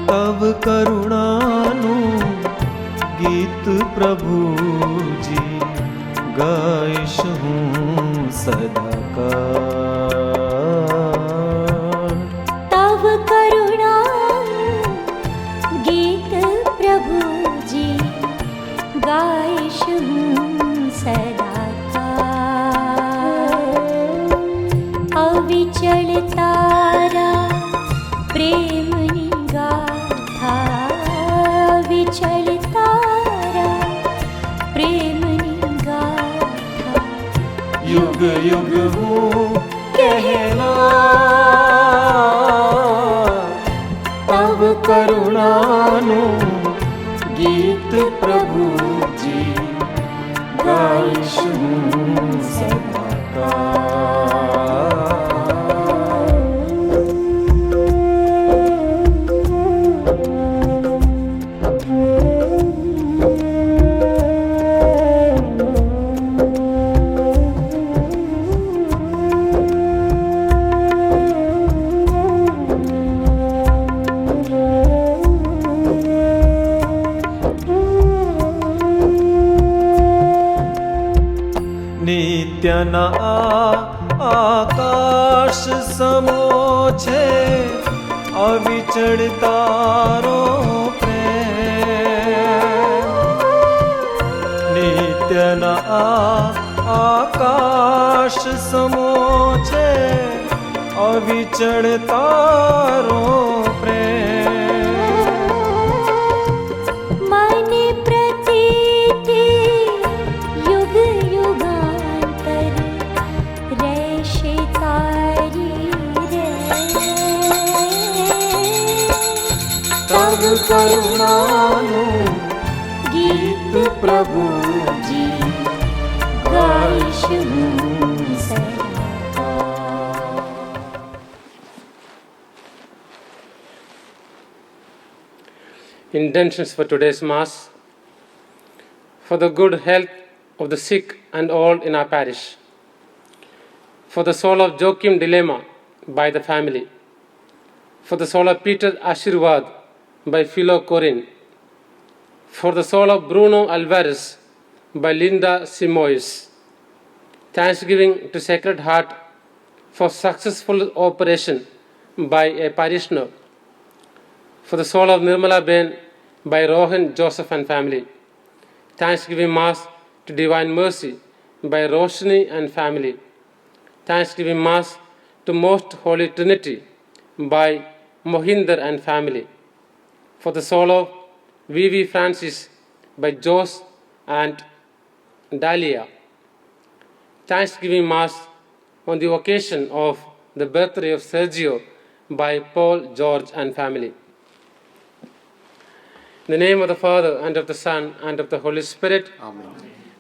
तव करुणानु गीत प्रभुजी गाइश हूँ सदाकाल। तव करुणा गीत प्रभुजी गाइश हूँ सदाकाल। अविचल तारा प्रेम निगाथा, विचल तारा प्रेम निगाथा। युग युग हूँ कहना तव करुणानु गीत प्रभुजी गाइश हूँ सदाकाल। नित्य न आकाश समो छे अविचल तारो प्रेम। नित्य न आकाश समो छे अविचल तारो प्रेम। मने प्रतीति युग युगांतर रहशे तारी रे। तव करुणानु गीत प्रभुजी गाइश हूँ सदाकाल। Intentions for today's Mass: for the good health of the sick and old in our parish, for the soul of Joachim Dilemma by the family, for the soul of Peter Ashirwad by Philo Corin, for the soul of Bruno Alvarez by Linda Simoes. Thanksgiving to Sacred Heart for successful operation by a parishioner, for the soul of Nirmala Ben by Rohan Joseph and family. Thanksgiving Mass to Divine Mercy by Roshni and family. Thanksgiving Mass to Most Holy Trinity by Mohinder and family. For the soul of V.V. Francis by Jose and Dahlia. Thanksgiving Mass on the occasion of the birthday of Sergio by Paul George and family. In the name of the Father, and of the Son, and of the Holy Spirit. Amen.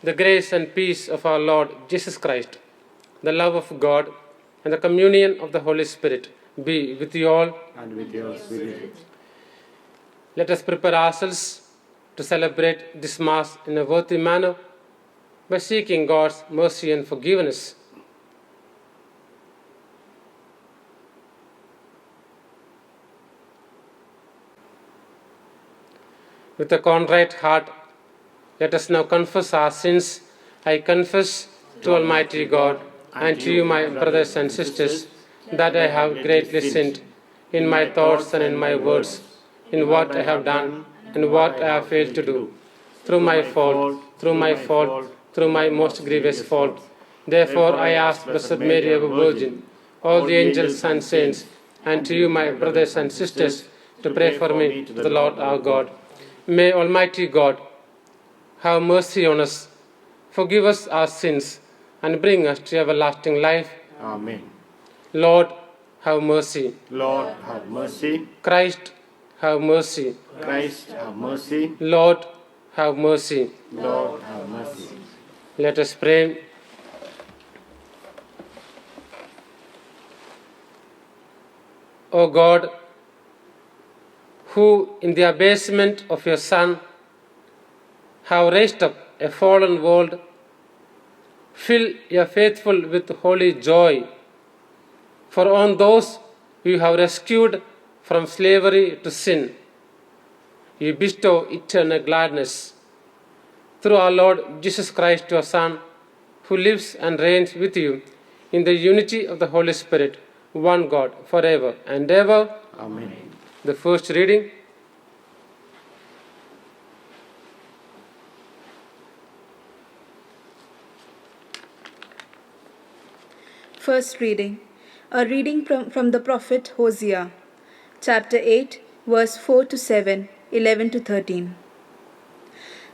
The grace and peace of our Lord Jesus Christ, the love of God, and the communion of the Holy Spirit be with you all. And with your spirit. Let us prepare ourselves to celebrate this Mass in a worthy manner by seeking God's mercy and forgiveness. With a contrite heart, let us now confess our sins. I confess to Almighty God and to you, my brothers and sisters, that I have greatly sinned in my thoughts and in my words, in what I have done and what I have failed to do, through my fault, through my most grievous fault. Therefore I ask Blessed Mary, ever Virgin, all the angels and saints, and to you, my brothers and sisters, to pray for me to the Lord our God. May Almighty God have mercy on us, forgive us our sins, and bring us to everlasting life. Amen. Lord, have mercy. Lord, have mercy. Christ, have mercy. Christ, have mercy. Lord, have mercy. Lord, have mercy. Let us pray. O God, who in the abasement of your Son have raised up a fallen world, fill your faithful with holy joy For on those you have rescued from slavery to sin, you bestow eternal gladness. Through our Lord Jesus Christ, your Son, who lives and reigns with you in the unity of the Holy Spirit, one God, forever and ever. Amen. The first reading. First reading. A reading from the prophet Hosea, chapter 8, verse 4 to 7, 11 to 13.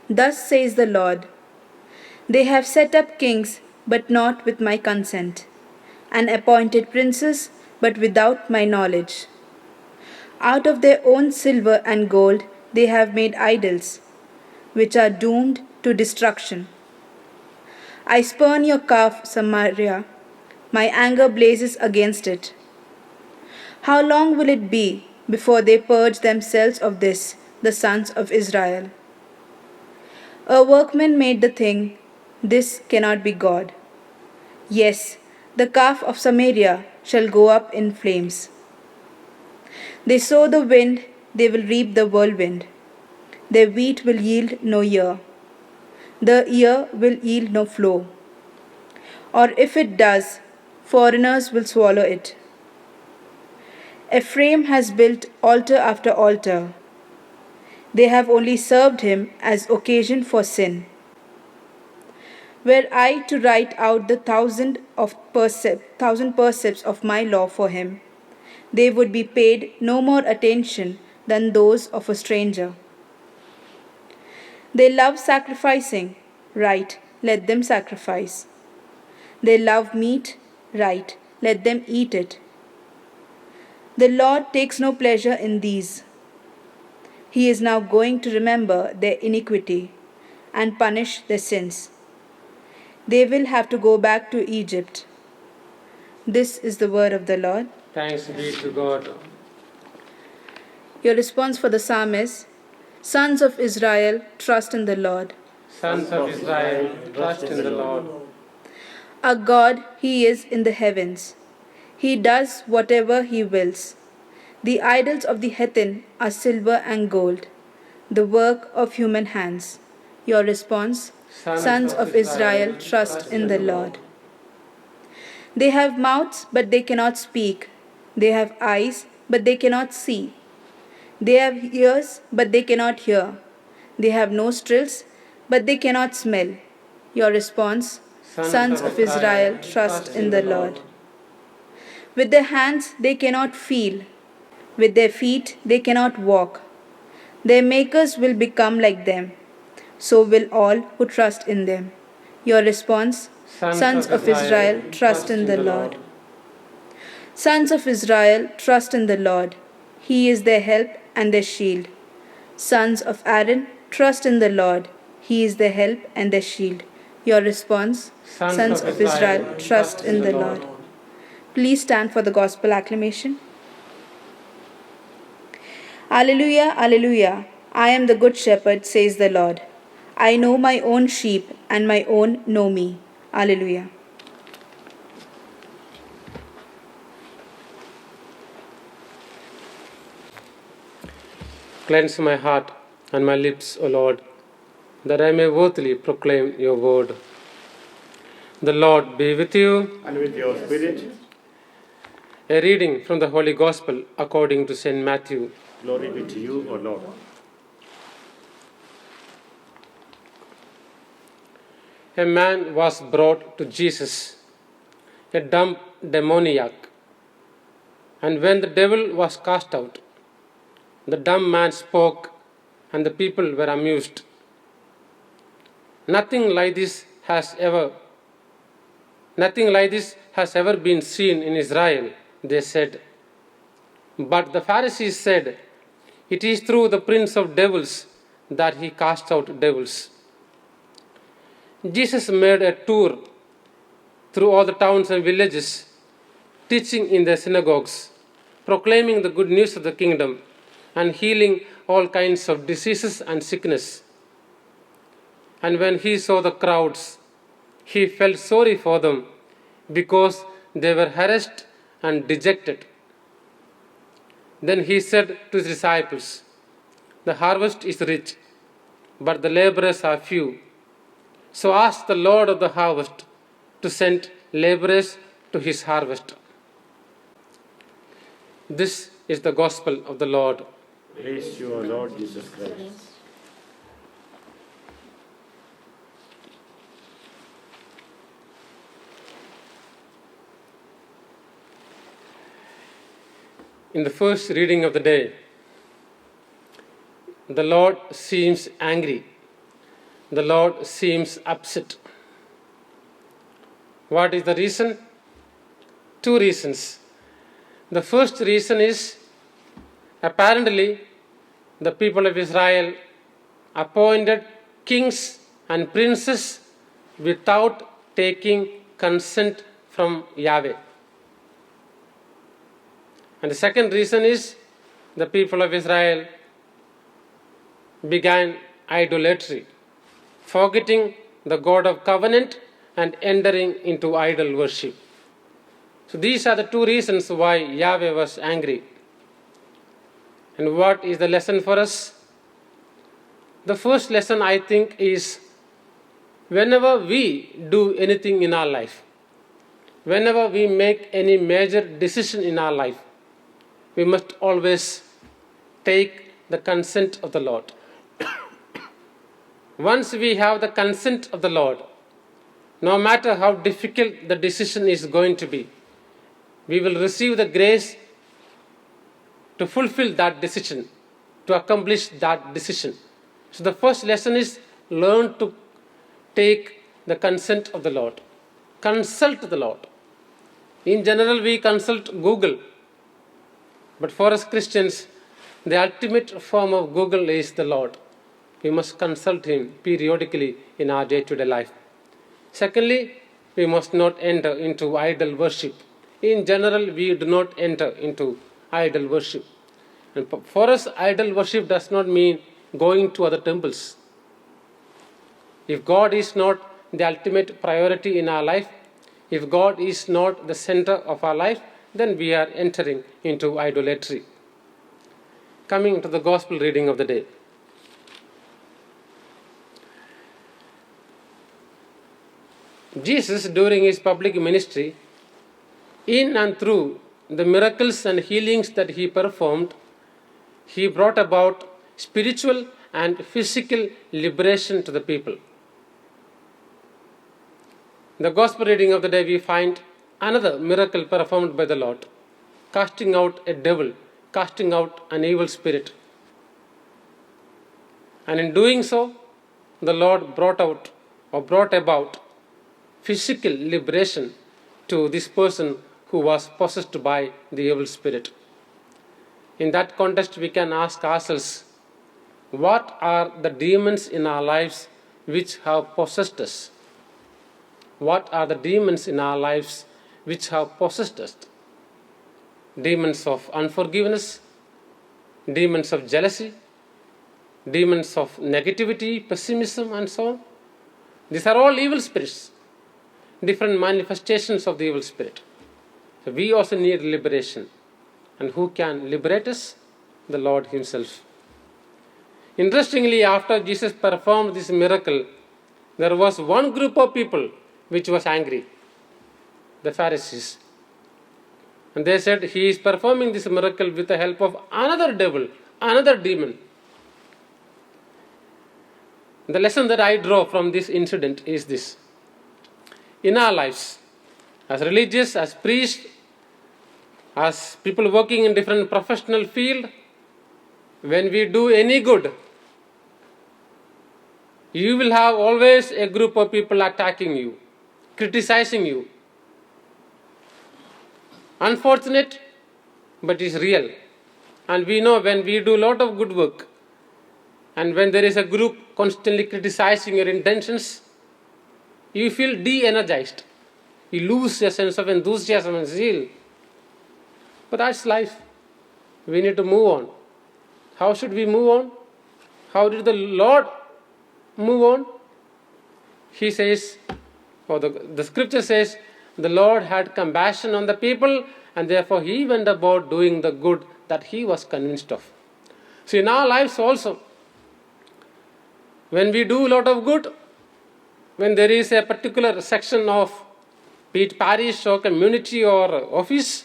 Thus says the Lord, they have set up kings, but not with my consent, and appointed princes, but without my knowledge. Out of their own silver and gold they have made idols, which are doomed to destruction. I spurn your calf, Samaria. My anger blazes against it. How long will it be before they purge themselves of this, the sons of Israel? A workman made the thing, this cannot be God. Yes, the calf of Samaria shall go up in flames. They sow the wind, they will reap the whirlwind. Their wheat will yield no ear. The ear will yield no flow. Or if it does, foreigners will swallow it. Ephraim has built altar after altar. They have only served him as occasion for sin. Were I to write out the thousand percepts of my law for him, they would be paid no more attention than those of a stranger. They love sacrificing, right, let them sacrifice. They love meat, right, let them eat it. The Lord takes no pleasure in these. He is now going to remember their iniquity and punish their sins. They will have to go back to Egypt. This is the word of the Lord. Thanks be to God. Your response for the psalm is, Sons of Israel, trust in the Lord. Sons of Israel, trust in the Lord. Our God, He is in the heavens. He does whatever He wills. The idols of the heathen are silver and gold, the work of human hands. Your response, Sons of Israel, trust in the Lord. They have mouths, but they cannot speak. They have eyes, but they cannot see. They have ears, but they cannot hear. They have nostrils, but they cannot smell. Your response, Sons of Israel, trust in the Lord. With their hands they cannot feel. With their feet they cannot walk. Their makers will become like them. So will all who trust in them. Your response, Sons of Israel, trust in the Lord. Sons of Israel, trust in the Lord. He is their help and their shield. Sons of Aaron, trust in the Lord. He is their help and their shield. Your response, Sons of Israel, trust in the Lord. Please stand for the gospel acclamation. Alleluia, alleluia. I am the good shepherd, says the Lord. I know my own sheep, and my own know me. Alleluia. Cleanse my heart and my lips, O Lord, that I may worthily proclaim your word. The Lord be with you. And with your spirit, A reading from the Holy Gospel according to St. Matthew. glory be to you, O Lord. A man was brought to Jesus, a dumb demoniac. And when the devil was cast out, the dumb man spoke, and the people were amused. Nothing like this has ever been seen in Israel, they said. But the Pharisees said, it is through the prince of devils that he casts out devils. Jesus made a tour through all the towns and villages, teaching in their synagogues, proclaiming the good news of the kingdom, and healing all kinds of diseases and sickness. And when he saw the crowds, he felt sorry for them, because they were harassed and dejected. Then he said to his disciples, "The harvest is rich, but the laborers are few. So ask the Lord of the harvest to send laborers to his harvest." This is the gospel of the Lord. Praise you, O Lord Jesus Christ. In the first reading of the day, the Lord seems angry. The Lord seems upset. What is the reason? Two reasons. The first reason is apparently the people of Israel appointed kings and princes without taking consent from Yahweh. And the second reason is the people of Israel began idolatry, forgetting the God of covenant and entering into idol worship. So these are the two reasons why Yahweh was angry. And what is the lesson for us? The first lesson, I think, is whenever we do anything in our life, whenever we make any major decision in our life, we must always take the consent of the Lord. Once we have the consent of the Lord, no matter how difficult the decision is going to be, we will receive the grace to fulfill that decision, to accomplish that decision. So the first lesson is learn to take the consent of the Lord. Consult the Lord. In general, we consult Google. But for us Christians, the ultimate form of Google is the Lord. We must consult Him periodically in our day-to-day life. Secondly, we must not enter into idol worship. In general, we do not enter into idol worship. And for us, idol worship does not mean going to other temples. If God is not the ultimate priority in our life, if God is not the center of our life, then we are entering into idolatry. Coming to the gospel reading of the day. Jesus, during his public ministry, in and through the miracles and healings that he performed, he brought about spiritual and physical liberation to the people. In the gospel reading of the day, we find another miracle performed by the Lord, casting out a devil, casting out an evil spirit. And in doing so, the Lord brought about physical liberation to this person who was possessed by the evil spirit. In that context, we can ask ourselves, what are the demons in our lives which have possessed us? What are the demons in our lives which have possessed us? Demons of unforgiveness, demons of jealousy, demons of negativity, pessimism, and so on. These are all evil spirits, different manifestations of the evil spirit. So we also need liberation. And who can liberate us? The Lord Himself. Interestingly, after Jesus performed this miracle, there was one group of people which was angry, the Pharisees. And they said, he is performing this miracle with the help of another devil, another demon. The lesson that I draw from this incident is this. In our lives, as religious, as priests, as people working in different professional field, when we do any good, you will have always a group of people attacking you, criticizing you. Unfortunate, but it's real. And we know when we do a lot of good work, and when there is a group constantly criticizing your intentions, you feel de-energized. You lose a sense of enthusiasm and zeal. But that's life. We need to move on. How should we move on? How did the Lord move on? He says, or the scripture says, the Lord had compassion on the people, and therefore he went about doing the good that he was convinced of. So in our lives also, when we do a lot of good, when there is a particular section of, be it parish or community or office,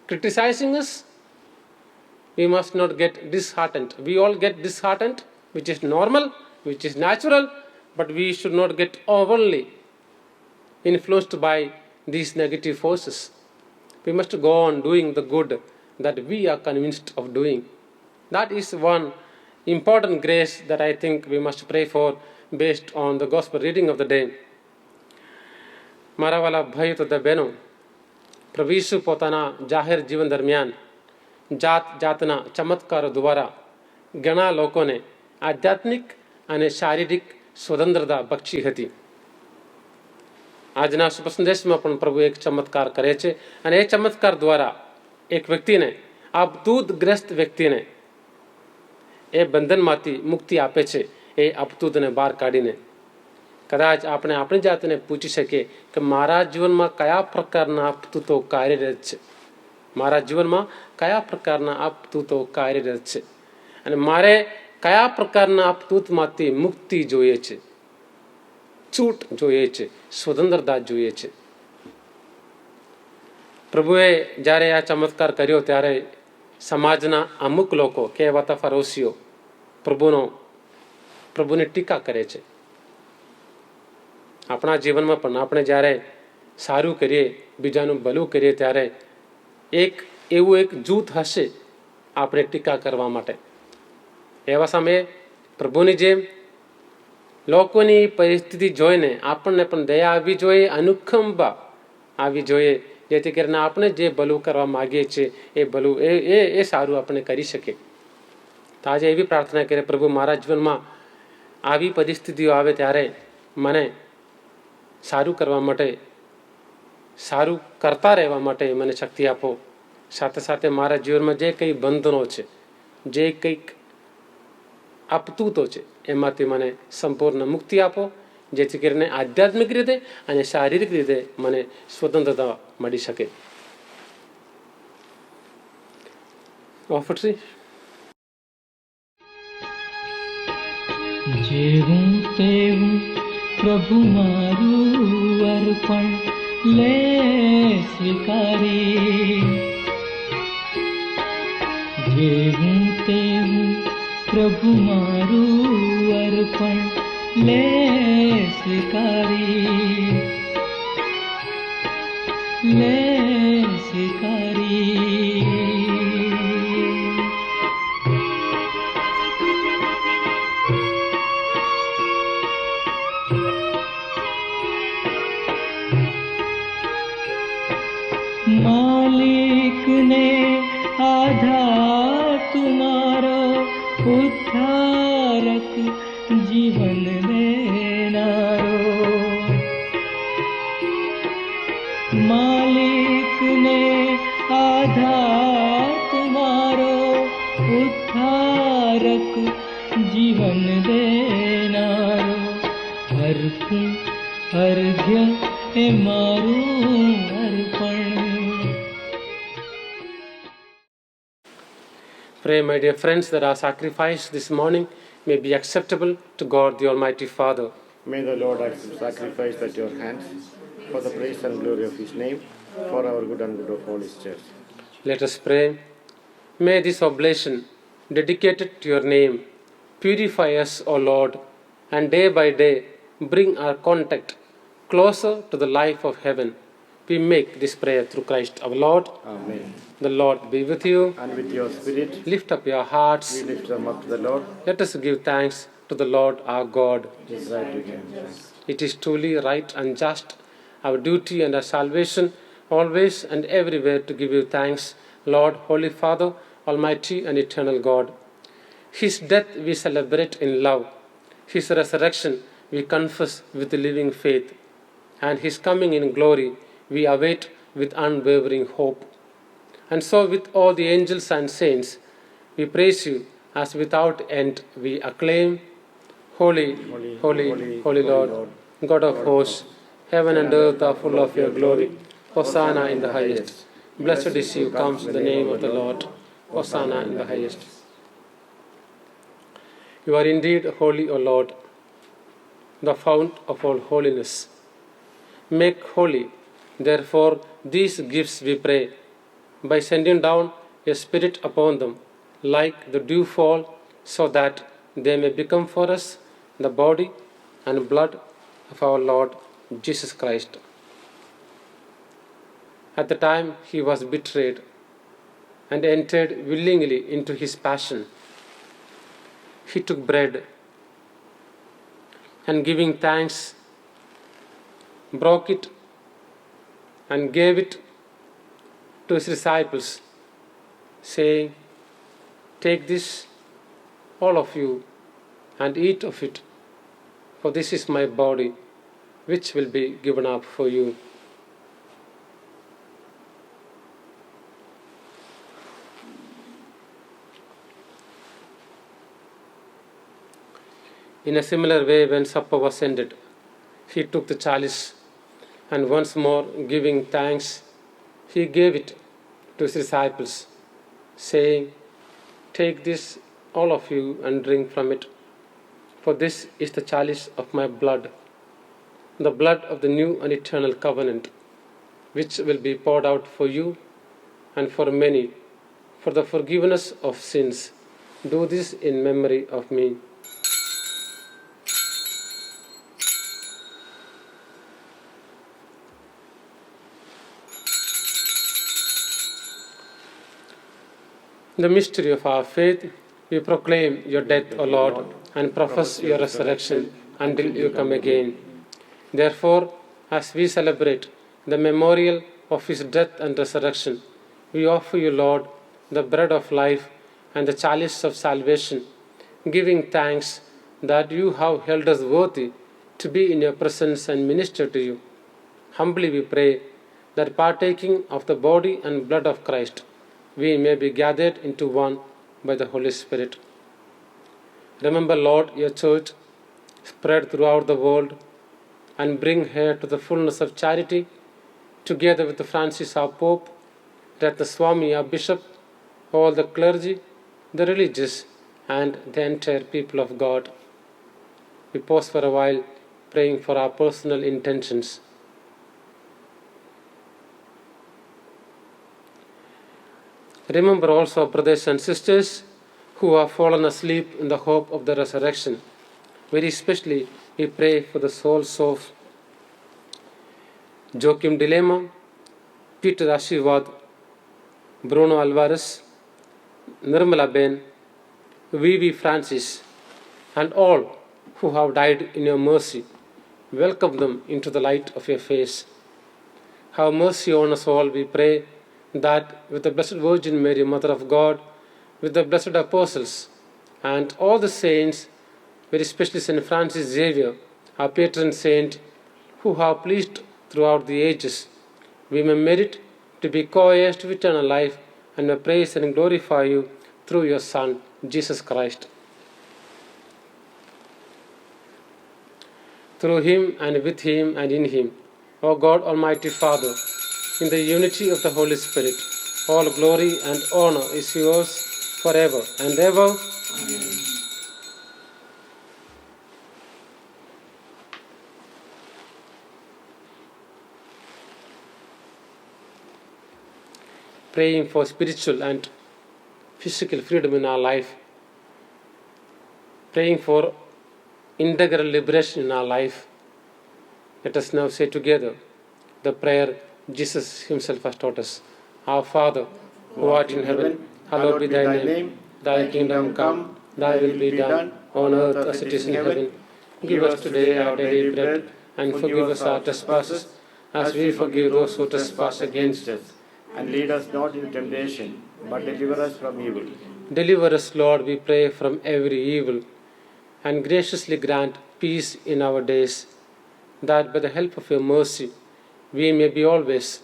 criticizing us, we must not get disheartened. We all get disheartened, which is normal, which is natural, but we should not get overly influenced by these negative forces. We must go on doing the good that we are convinced of doing. That is one important grace that I think we must pray for based on the gospel reading of the day. મારા વાલા ભાઈ તો બહેનો, પ્રભુ ઈસુ પોતાના જાહેર જીવન દરમિયાન જાત જાતના ચમત્કારો દ્વારા ઘણા લોકોને આધ્યાત્મિક અને શારીરિક સ્વતંત્રતા બક્ષી હતી. આજના શુભ સંદેશમાં પણ પ્રભુ એક ચમત્કાર કરે છે, અને એ ચમત્કાર દ્વારા એક વ્યક્તિને, અપતૂતગ્રસ્ત વ્યક્તિને એ બંધનમાંથી મુક્તિ આપે છે, એ અપતૂતને બહાર કાઢીને. કદાચ આપણે આપણી જાતને પૂછી શકીએ કે મારા જીવનમાં કયા પ્રકારના અપતૂતો કાર્યરત છે, મારા જીવનમાં કયા પ્રકારના અપતૂતો કાર્યરત છે, અને મારે કયા પ્રકારના અપતૂતમાંથી મુક્તિ જોઈએ છે, છૂટ જોઈએ છે, સ્વતંત્રતા જોઈએ છે. પ્રભુએ જ્યારે આ ચમત્કાર કર્યો ત્યારે સમાજના અમુક લોકો કહેવાતા ફરોશીઓ પ્રભુની ટીકા કરે છે. આપણા જીવનમાં પણ આપણે જ્યારે સારું કરીએ, બીજાનું ભલું કરીએ, ત્યારે એવું એક જૂથ હશે આપણે ટીકા કરવા માટે. એવા સમયે પ્રભુની જેમ લોકોની પરિસ્થિતિ જોઈને આપણને પણ દયા આવવી જોઈએ, અનુકંપા આવવી જોઈએ, જેથી કરીને આપણે જે ભલું કરવા માગીએ છીએ એ ભલું એ સારું આપણે કરી શકીએ. તો આજે એવી પ્રાર્થના કરીએ, પ્રભુ મારા જીવનમાં આવી પરિસ્થિતિઓ આવે ત્યારે મને સારું કરવા માટે, સારું કરતા રહેવા માટે મને શક્તિ આપો. સાથે સાથે મારા જીવનમાં જે કંઈ બંધનો છે, જે કંઈક આપતૂતો છે, એમાંથી મને સંપૂર્ણ મુક્તિ આપો, જેથી કરીને આધ્યાત્મિક રીતે અને શારીરિક રીતે મને સ્વતંત્રતા મળી શકે. ઓફરશ્રી જેવું તેવું પ્રભુ મારું અર્પણ લે સ્વીકારી, જેવું તેવું પ્રભુ મારું અર્પણ લે સ્વીકારી, લે સ્વીકારી. मालिक ने आधार तुम्हारो, उद्धारक जीवन देनारो. मालिक ने आधार तुम्हारो, उद्धारक जीवन देनारो. अर्पण अर्घ्य ए मारू अर्पण. Pray, my dear friends, that our sacrifice this morning may be acceptable to God, the Almighty Father. May the Lord accept sacrifice at your hands for the praise and glory of His name, for our good and good of all His church. Let us pray. May this oblation, dedicated to your name, purify us, O Lord, and day by day bring our contact closer to the life of heaven. We make this prayer through Christ our Lord. Amen. The Lord be with you. And with your spirit, Lift up your hearts. we lift them up to the Lord. Let us give thanks to the Lord our God. It is right to give Him thanks. It is truly right and just, our duty and our salvation, always and everywhere to give you thanks, Lord, Holy Father, Almighty and eternal God. His death we celebrate in love. His resurrection we confess with living faith. And His coming in glory we await with unwavering hope. And so with all the angels and saints, we praise you as without end we acclaim, Holy, holy, holy Lord, God of hosts, heaven and earth are full of your glory. Hosanna in the highest. Blessed is he who comes in the name of the Lord. Hosanna in the highest. You are indeed holy, O Lord, the fount of all holiness. Make holy, therefore, these gifts, we pray, by sending down your Spirit upon them, like the dewfall, so that they may become for us the body and blood of our Lord Jesus Christ. At the time he was betrayed and entered willingly into his passion, he took bread and, giving thanks, broke it and gave it to his disciples, saying, "Take this, all of you, and eat of it, for this is my body, which will be given up for you." In a similar way, when supper was ended, he took the chalice, and once more giving thanks, he gave it to his disciples, saying, "Take this, all of you, and drink from it, for this is the chalice of my blood, the blood of the new and eternal covenant, which will be poured out for you and for many for the forgiveness of sins. Do this in memory of me." In the mystery of our faith, we proclaim your death, O Lord, and profess your resurrection until you come again. Therefore, as we celebrate the memorial of his death and resurrection, we offer you, Lord, the bread of life and the chalice of salvation, giving thanks that you have held us worthy to be in your presence and minister to you. Humbly we pray that, partaking of the body and blood of Christ, we may be gathered into one by the Holy Spirit. Remember, Lord, your church spread throughout the world, and bring her to the fullness of charity, together with Francis our Pope, Ratna Swami our Bishop, all the clergy, the religious, and the entire people of God. We pause for a while, praying for our personal intentions. Remember also, brothers and sisters, who have fallen asleep in the hope of the resurrection. Very especially, we pray for the souls of Joachim Dilemma, Peter Ashirwad, Bruno Alvarez, Nirmala Ben, Vivi Francis, and all who have died in your mercy. Welcome them into the light of your face. Have mercy on us all, we pray, that with the Blessed Virgin Mary, Mother of God, with the blessed apostles, and all the saints, very especially St. Francis Xavier, our patron saint, who have pleased throughout the ages, we may merit to be co-heirs to eternal life, and may praise and glorify you through your Son, Jesus Christ. Through him, and with him, and in him, O God, Almighty Father, in the unity of the Holy Spirit, all glory and honor is yours forever and ever. Amen. Praying for spiritual and physical freedom in our life, praying for integral liberation in our life, let us now say together the prayer Jesus himself has taught us. Our Father, who art in heaven, hallowed be thy name. Thy kingdom come, thy will be done, on earth as it is in heaven. Give us today our daily bread, and forgive us our trespasses, as we forgive those who trespass against us. And lead us not into temptation, but deliver us from evil. Deliver us, Lord, we pray, from every evil, and graciously grant peace in our days, that by the help of your mercy we may be always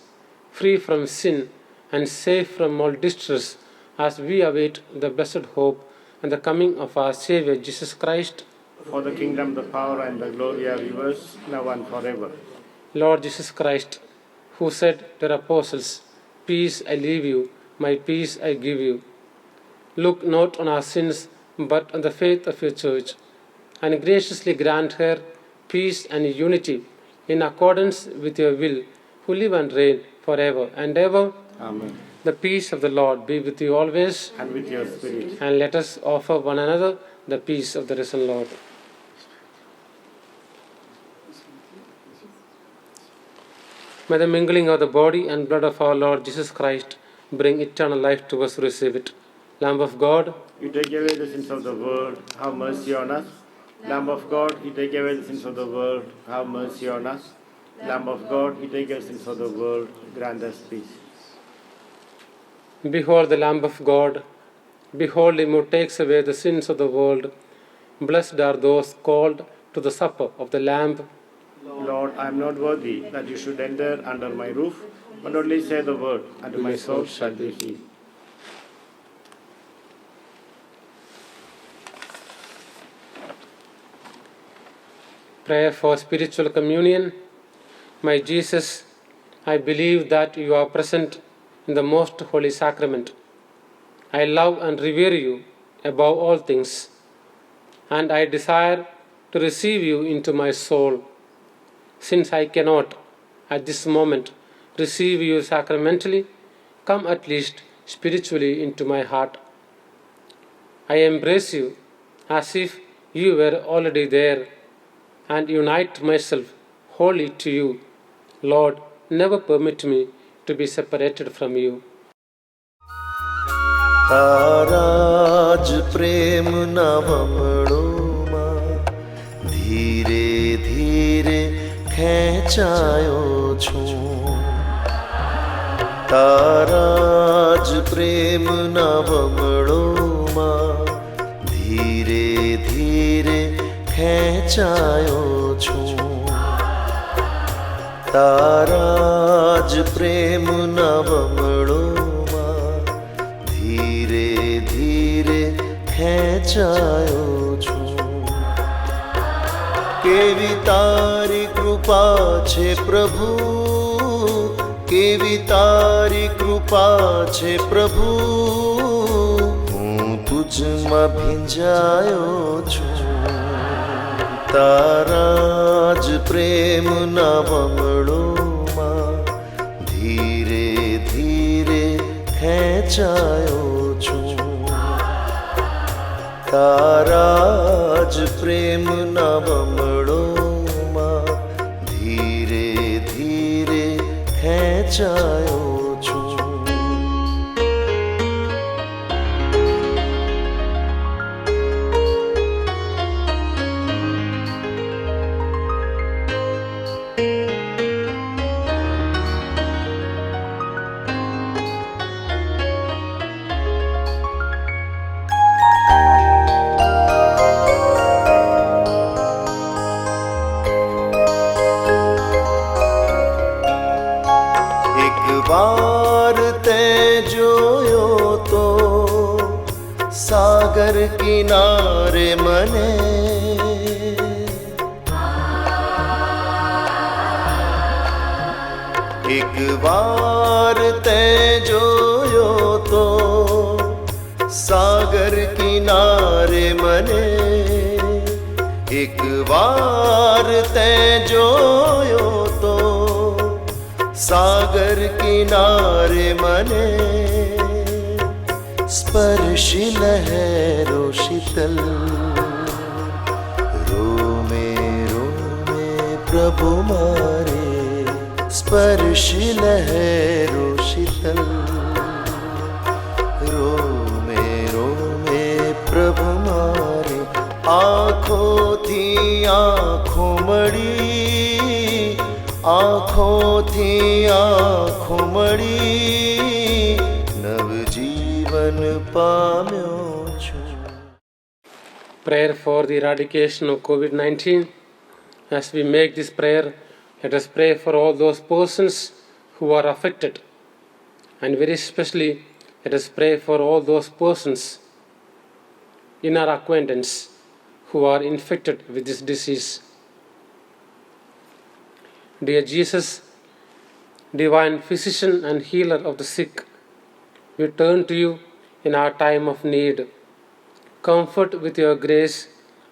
free from sin and safe from all distress, as we await the blessed hope and the coming of our Saviour Jesus Christ. For the kingdom, the power, and the glory are yours, now and forever. Lord Jesus Christ, who said to the apostles, "Peace I leave you, my peace I give you. Look not on our sins, but on the faith of your church, and graciously grant her peace and unity in accordance with your will, who live and reign forever and ever." Amen. The peace of the Lord be with you always, And with your spirit. and let us offer one another the peace of the risen Lord. May the mingling of the body and blood of our Lord Jesus Christ bring eternal life to us who receive it. Lamb of God, You take away the sins of the world, have mercy on us. Lamb of God, you take away the sins of the world, have mercy on us. Lamb of God, you take away the sins of the world, grant us peace. behold the Lamb of God. Behold him who takes away the sins of the world. Blessed are those called to the supper of the Lamb. Lord, I am not worthy that you should enter under my roof, but only say the word, and my soul shall be healed. Prayer for spiritual communion. My Jesus, I believe that you are present in the most holy sacrament. I love and revere you above all things, and I desire to receive you into my soul. Since I cannot, at this moment, receive you sacramentally, come at least spiritually into my heart. I embrace you as if you were already there, and unite myself wholly to you. Lord, never permit me to be separated from you. તારાજ પ્રેમ નવમણોમાં ધીરે ધીરે ખેંચાયો છું. તારાજ પ્રેમ નવમણોમાં ધીરે ધીરે ખેંચાયો છું. તારાજ પ્રેમ નવમણોમાં ધીરે ધીરે ખેંચાયો છું. કેવી તારી કૃપા છે પ્રભુ, કેવી તારી કૃપા છે પ્રભુ, હું તુજમાં ભીંજાયો છું. તારાજ પ્રેમ નવમણોમાં ધીરે ધીરે ખેંચાયો છું. તારાજ પ્રેમ નવમણોમાં ધીરે ધીરે ખેંચાયો છું. વાર તે જોયો તો સાગર કિનારે મને, એક વાર તે જોયો તો સાગર કિનારે મને, એક વાર તે જોયો તો सागर किनारे मने. स्पर्शी लहरो शीतल रोमे रोमे प्रभु मारे. स्पर्शी लहरो शीतल रोमे रोमे प्रभु मारे. आँखों थी आँखों मड़ी, आँखोंथी आँखों मળી નવજીવન પામ્યો છું. Prayer for the eradication of COVID-19. As we make this prayer, let us pray for all those persons who are affected, and very especially let us pray for all those persons in our acquaintance who are infected with this disease. Dear Jesus, divine physician and healer of the sick, we turn to you in our time of need. Comfort with your grace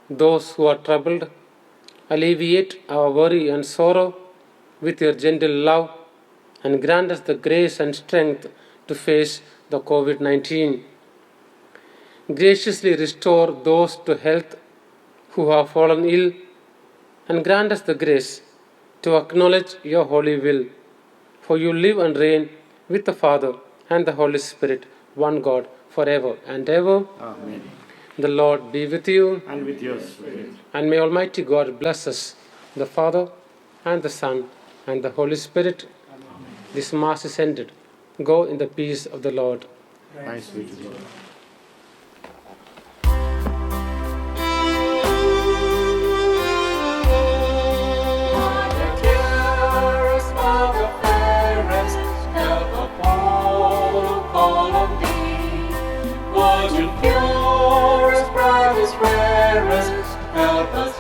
those who are troubled. Alleviate our worry and sorrow with your gentle love, and grant us the grace and strength to face the COVID-19. Graciously restore those to health who have fallen ill, and grant us the grace to acknowledge your holy will. For you live and reign with the Father and the Holy Spirit, one God, forever and ever. Amen. The Lord be with you, And with your spirit. and may Almighty God bless us, the Father and the Son and the Holy Spirit. This Mass is ended. Go in the peace of the Lord. Thanks be to God. Mother dearest, Mother fairest, help of all who call on thee. Virgin purest, brightest, rarest, help us